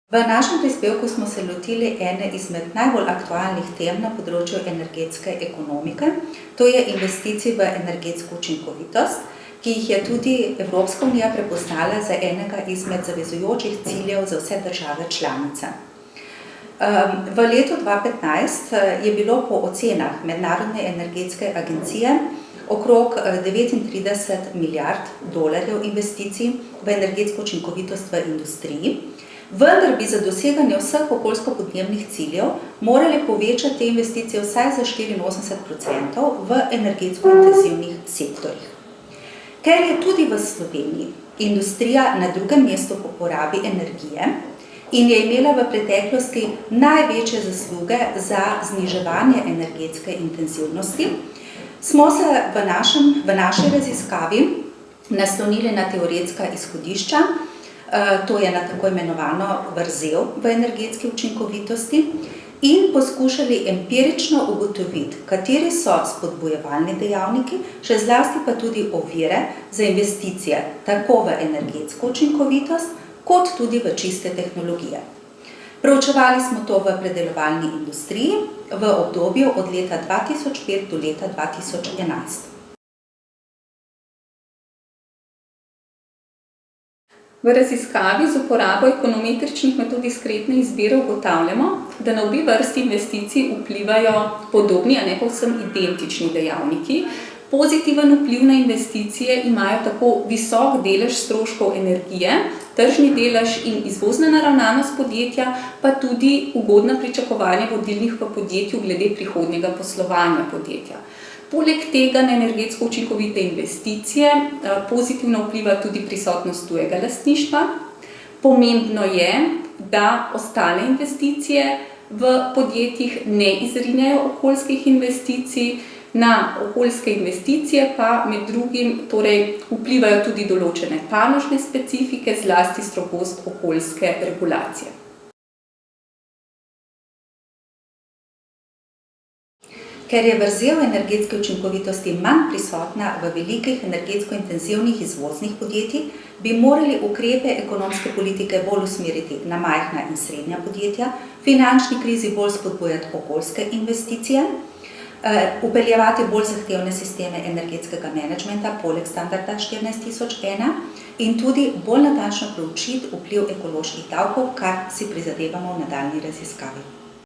V našem prispevku smo se lotili ene izmed najbolj aktualnih tem na področju energetske ekonomike, to je investicij v energetsko učinkovitost, ki jih je tudi Evropska unija prepoznala za enega izmed zavezujočih ciljev za vse države članice. V letu 2015 je bilo po ocenah Mednarodne energetske agencije okrog 39 milijard dolarjev investicij v energetsko učinkovitost v industriji, vendar bi za doseganje vseh okoljsko-podnebnih ciljev morali povečati investicije vsaj za 84% v energetsko intenzivnih sektorjih. Ker je tudi v Sloveniji industrija na drugem mestu po porabi energije in je imela v preteklosti največje zasluge za zniževanje energetske intenzivnosti, smo se v naši raziskavi naslonili na teoretska izhodišča, to je na tako imenovano vrzel v energetski učinkovitosti in poskušali empirično ugotoviti, kateri so spodbujevalni dejavniki, še zlasti pa tudi ovire za investicije tako v energetsko učinkovitost, kot tudi v čiste tehnologije. Proučevali smo to v predelovalni industriji v obdobju od leta 2005 do leta 2011. V raziskavi z uporabo ekonometričnih metod diskretne izbire ugotavljamo, da na obe vrsti investicij vplivajo podobni, a ne povsem identični dejavniki. Pozitiven vpliv na investicije imajo tako visok delež stroškov energije, tržni delež in izvozna naravnanost podjetja, pa tudi ugodna pričakovanja vodilnih v podjetju glede prihodnjega poslovanja podjetja. Poleg tega na energetsko učinkovite investicije pozitivno vpliva tudi prisotnost tujega lastništva. Pomembno je, da ostale investicije v podjetjih ne izrinejo okoljskih investicij, na okoljske investicije pa med drugim vplivajo tudi določene panožne specifike, zlasti strogost okoljske regulacije. Ker je vrzel energetske učinkovitosti manj prisotna v velikih energetsko intenzivnih izvoznih podjetjih, bi morali ukrepe ekonomske politike bolj usmeriti na majhna in srednja podjetja, finančni krizi bolj spodbujati okoljske investicije, vpeljevati bolj zahtevne sisteme energetskega menedžmenta poleg standarda 14001 in tudi bolj natančno proučiti vpliv ekoloških davkov, kar si prizadevamo v nadaljnji raziskavi.